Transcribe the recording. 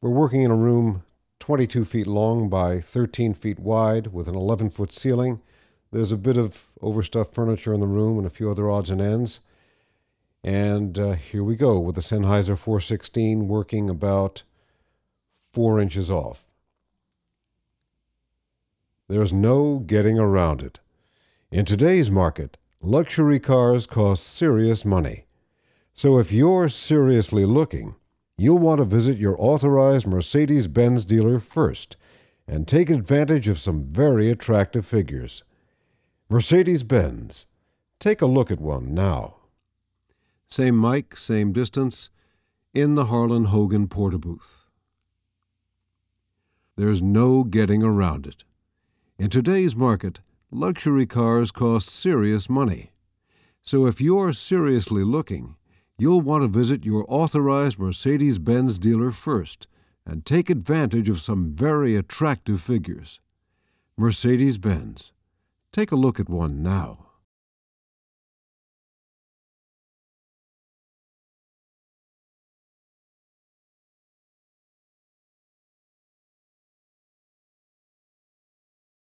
We're working in a room 22 feet long by 13 feet wide with an 11-foot ceiling. There's a bit of overstuffed furniture in the room and a few other odds and ends. And here we go with the Sennheiser 416 working about 4 inches off. There's no getting around it. In today's market, luxury cars cost serious money. So if you're seriously looking, you'll want to visit your authorized Mercedes-Benz dealer first and take advantage of some very attractive figures. Mercedes-Benz. Take a look at one now. Same mic, same distance, in the Harlan Hogan Porta-Booth. There's no getting around it. In today's market, luxury cars cost serious money. So if you're seriously looking, you'll want to visit your authorized Mercedes-Benz dealer first and take advantage of some very attractive figures. Mercedes-Benz. Take a look at one now.